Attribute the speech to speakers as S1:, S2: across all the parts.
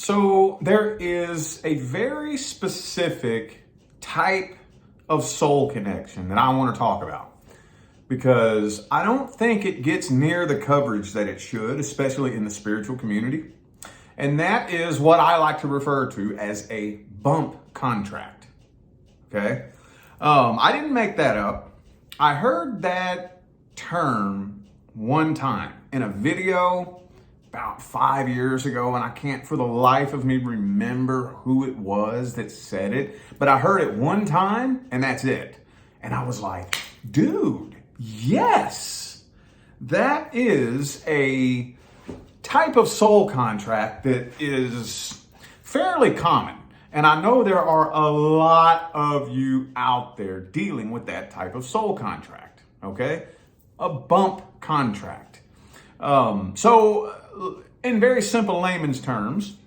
S1: So there is a very specific type of soul connection that I want to talk about because I don't think it gets near the coverage that it should, especially in the spiritual community. And that is what I like to refer to as a bump contract. Okay? I didn't make that up. I heard that term one time in a video about 5 years ago, and I can't for the life of me remember who it was that said it, but I heard it one time and that's it. And I was like, dude, yes, that is a type of soul contract that is fairly common. And I know there are a lot of you out there dealing with that type of soul contract, okay? A bump contract. So in very simple layman's terms,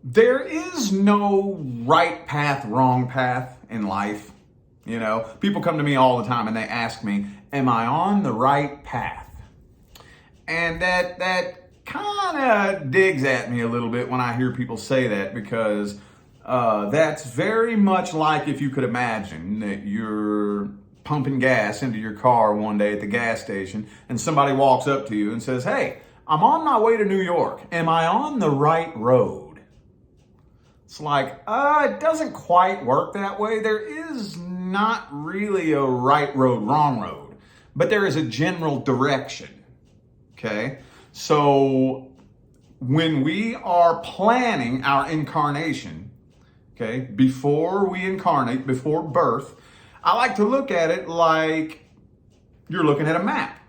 S1: there is no right path, wrong path in life. You know, people come to me all the time and they ask me, am I on the right path? And that kind of digs at me a little bit when I hear people say that, because that's very much like if you could imagine that you're pumping gas into your car one day at the gas station and somebody walks up to you and says, hey, I'm on my way to New York. Am I on the right road? It's like, it doesn't quite work that way. There is not really a right road, wrong road, but there is a general direction. Okay? So when we are planning our incarnation, okay, before we incarnate, before birth, I like to look at it like you're looking at a map,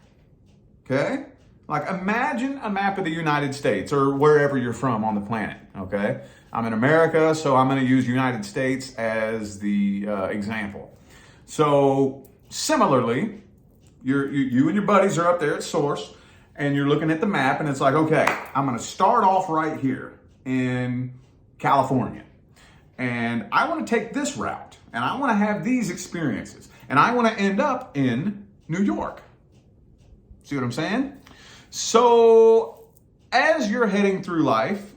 S1: okay? Like imagine a map of the United States or wherever you're from on the planet, okay? I'm in America, so I'm going to use United States as the example. So similarly, you and your buddies are up there at source, and you're looking at the map, and it's like, okay, I'm going to start off right here in California. And I want to take this route, and I want to have these experiences, and I want to end up in New York. See what I'm saying? So as you're heading through life,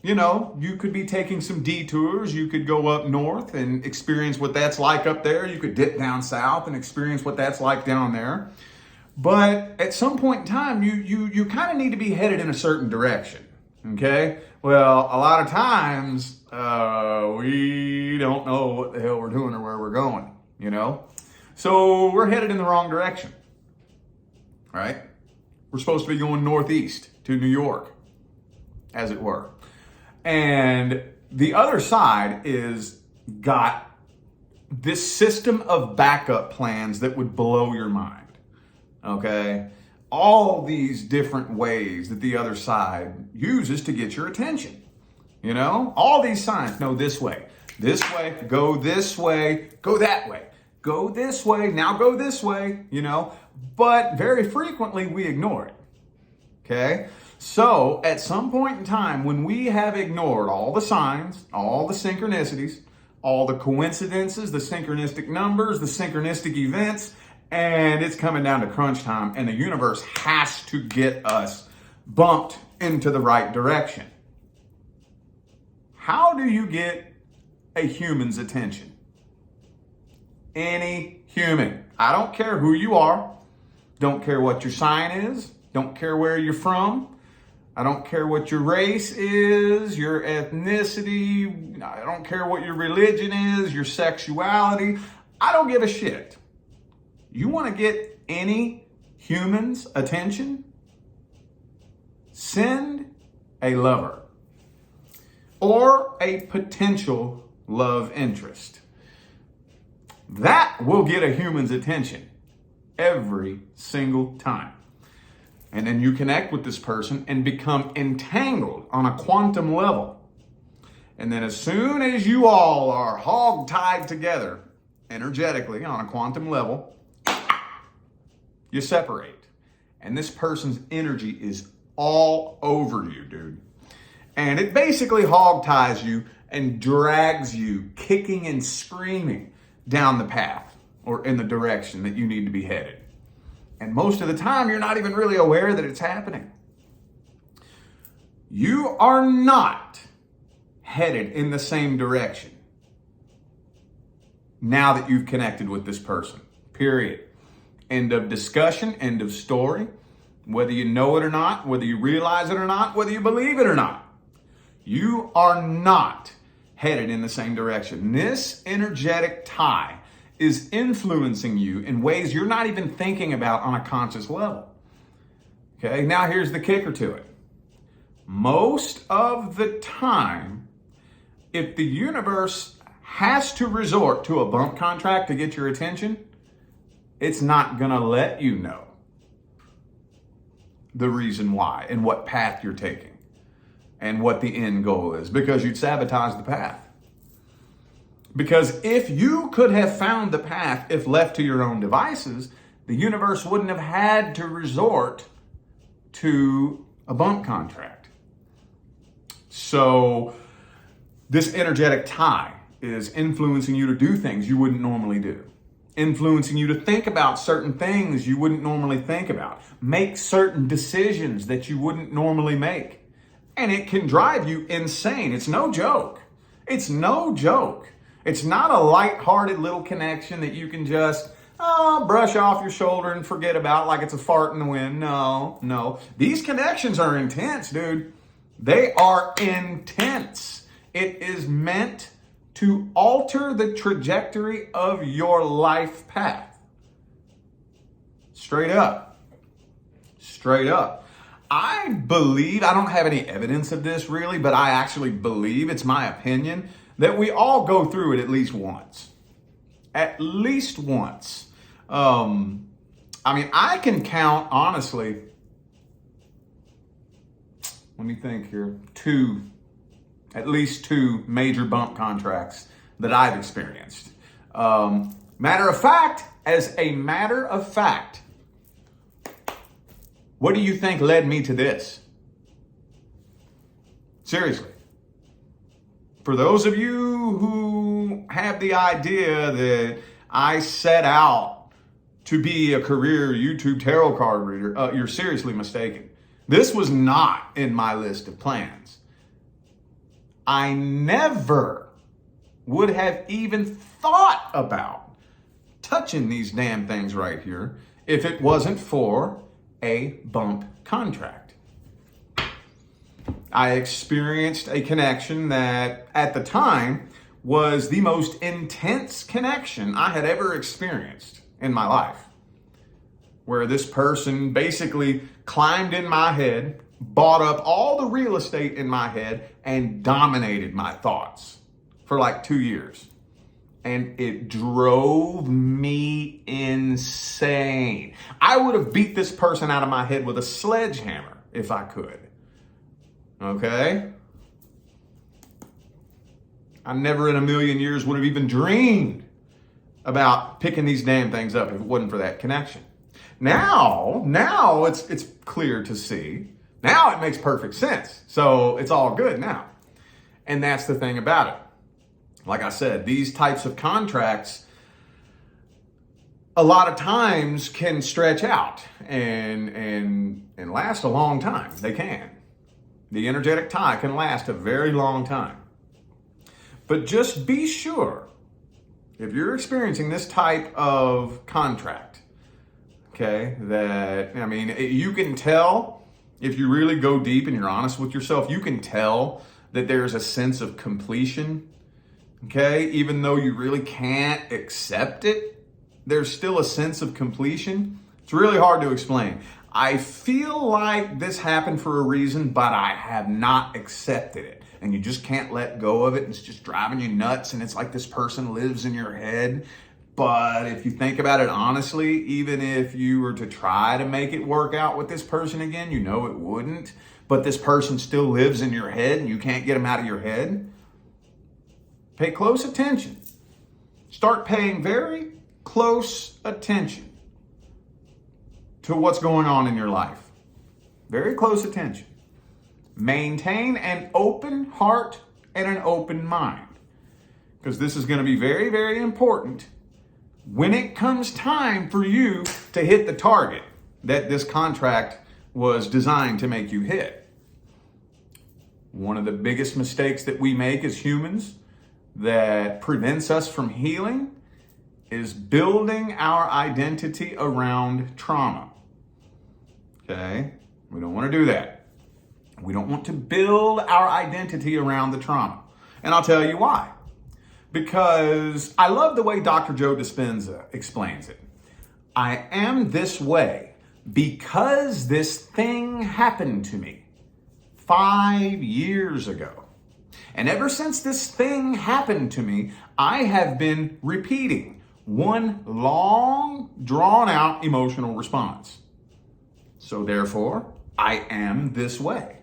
S1: you know, you could be taking some detours. You could go up north and experience what that's like up there. You could dip down south and experience what that's like down there. But at some point in time, you kind of need to be headed in a certain direction, okay? Well, a lot of times, we don't know what the hell we're doing or where we're going, you know? So we're headed in the wrong direction, right? We're supposed to be going northeast to New York, as it were. And the other side is got this system of backup plans that would blow your mind. Okay, all these different ways that the other side uses to get your attention. You know, all these signs. No, this way, go this way, go that way, go this way, now go this way, you know, but very frequently we ignore it. Okay, so at some point in time when we have ignored all the signs, all the synchronicities, all the coincidences, the synchronistic numbers, the synchronistic events, and it's coming down to crunch time, and the universe has to get us bumped into the right direction. How do you get a human's attention? Any human. I don't care who you are. Don't care what your sign is. Don't care where you're from. I don't care what your race is, your ethnicity. I don't care what your religion is, your sexuality. I don't give a shit. You want to get any human's attention? Send a lover or a potential love interest. That will get a human's attention every single time. And then you connect with this person and become entangled on a quantum level. And then as soon as you all are hog-tied together energetically on a quantum level, you separate. And this person's energy is all over you, dude. And it basically hog ties you and drags you kicking and screaming down the path or in the direction that you need to be headed. And most of the time, you're not even really aware that it's happening. You are not headed in the same direction now that you've connected with this person. Period. End of discussion, end of story. Whether you know it or not, whether you realize it or not, whether you believe it or not, you are not headed in the same direction. This energetic tie is influencing you in ways you're not even thinking about on a conscious level. Okay, now here's the kicker to it. Most of the time, if the universe has to resort to a bump contract to get your attention, it's not gonna let you know the reason why and what path you're taking and what the end goal is, because you'd sabotage the path. Because if you could have found the path if left to your own devices, the universe wouldn't have had to resort to a bump contract. So this energetic tie is influencing you to do things you wouldn't normally do, influencing you to think about certain things you wouldn't normally think about, make certain decisions that you wouldn't normally make. And it can drive you insane. It's no joke. It's no joke. It's not a lighthearted little connection that you can just brush off your shoulder and forget about like it's a fart in the wind. No. These connections are intense, dude. They are intense. It is meant to alter the trajectory of your life path. Straight up. Straight up. I believe, I don't have any evidence of this really, but I actually believe, it's my opinion, that we all go through it at least once. At least once. I mean, I can count, honestly, let me think here, at least two major bump contracts that I've experienced. Matter of fact, what do you think led me to this? Seriously. For those of you who have the idea that I set out to be a career YouTube tarot card reader, you're seriously mistaken. This was not in my list of plans. I never would have even thought about touching these damn things right here if it wasn't for a bump contract. I experienced a connection that at the time was the most intense connection I had ever experienced in my life, where this person basically climbed in my head, bought up all the real estate in my head, and dominated my thoughts for like 2 years. And it drove me insane. I would have beat this person out of my head with a sledgehammer if I could. Okay? I never in a million years would have even dreamed about picking these damn things up if it wasn't for that connection. Now it's clear to see. Now it makes perfect sense. So it's all good now. And that's the thing about it. Like I said, these types of contracts a lot of times can stretch out and last a long time. They can. The energetic tie can last a very long time. But just be sure, if you're experiencing this type of contract, okay, that, I mean, you can tell, if you really go deep and you're honest with yourself, you can tell that there's a sense of completion, okay? Even though you really can't accept it, there's still a sense of completion. It's really hard to explain. I feel like this happened for a reason, but I have not accepted it. And you just can't let go of it. And it's just driving you nuts. And it's like this person lives in your head. But if you think about it honestly, even if you were to try to make it work out with this person again, you know it wouldn't. But this person still lives in your head and you can't get them out of your head. Pay close attention. Start paying very close attention to what's going on in your life. Very close attention. Maintain an open heart and an open mind, because this is going to be very, very important when it comes time for you to hit the target that this contract was designed to make you hit. One of the biggest mistakes that we make as humans that prevents us from healing is building our identity around trauma. Okay? We don't want to do that. We don't want to build our identity around the trauma. And I'll tell you why. Because I love the way Dr. Joe Dispenza explains it. I am this way because this thing happened to me 5 years ago. And ever since this thing happened to me, I have been repeating one long, drawn-out emotional response. So therefore, I am this way.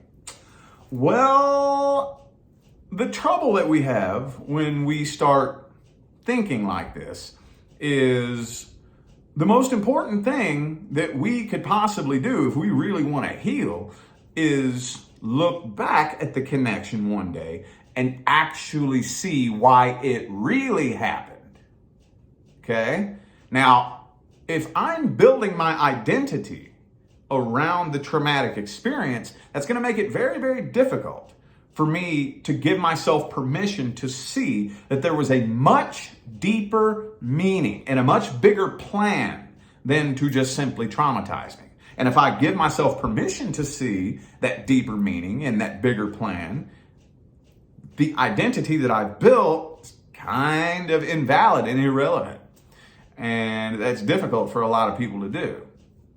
S1: Well, the trouble that we have when we start thinking like this is the most important thing that we could possibly do if we really want to heal is look back at the connection one day and actually see why it really happened. Okay? Now, if I'm building my identity around the traumatic experience, that's going to make it very, very difficult for me to give myself permission to see that there was a much deeper meaning and a much bigger plan than to just simply traumatize me. And if I give myself permission to see that deeper meaning and that bigger plan, the identity that I've built is kind of invalid and irrelevant. And that's difficult for a lot of people to do.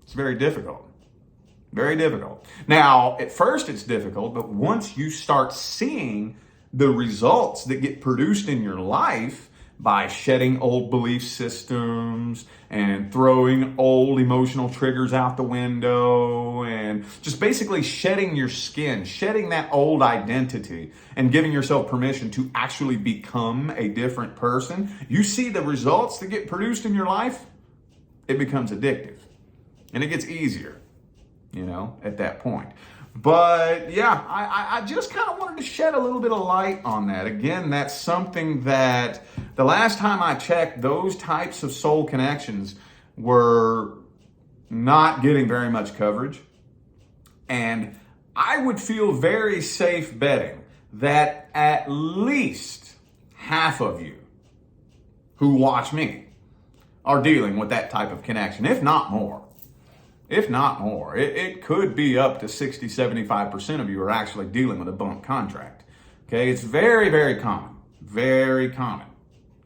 S1: It's very difficult. Very difficult. Now, at first it's difficult, but once you start seeing the results that get produced in your life by shedding old belief systems and throwing old emotional triggers out the window and just basically shedding your skin, shedding that old identity and giving yourself permission to actually become a different person, you see the results that get produced in your life, it becomes addictive and it gets easier, at that point. But yeah, I just kind of wanted to shed a little bit of light on that. Again, that's something that the last time I checked, those types of soul connections were not getting very much coverage. And I would feel very safe betting that at least half of you who watch me are dealing with that type of connection, if not more. If not more, it could be up to 60, 75% of you are actually dealing with a bunk contract. Okay, it's very, very common. Very common.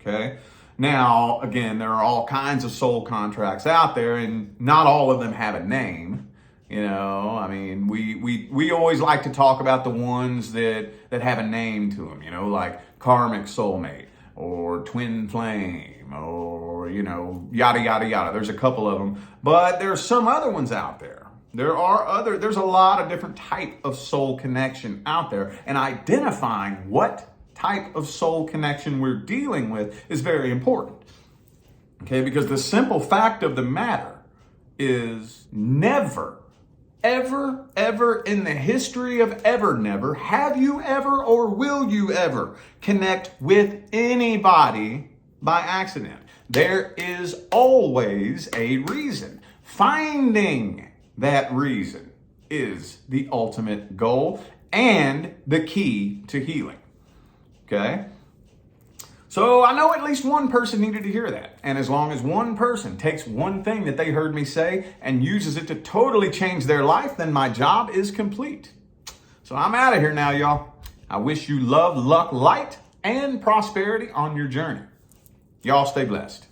S1: Okay, now, again, there are all kinds of soul contracts out there, and not all of them have a name. I mean, we always like to talk about the ones that have a name to them, like karmic soulmate or twin flame or, yada, yada, yada. There's a couple of them, but there's some other ones out there. There's a lot of different type of soul connection out there, and identifying what type of soul connection we're dealing with is very important. Okay, because the simple fact of the matter is never, ever, ever in the history of ever, never, have you ever or will you ever connect with anybody by accident. There is always a reason. Finding that reason is the ultimate goal and the key to healing. Okay? So I know at least one person needed to hear that. And as long as one person takes one thing that they heard me say and uses it to totally change their life, then my job is complete. So I'm out of here now, y'all. I wish you love, luck, light, and prosperity on your journey. Y'all stay blessed.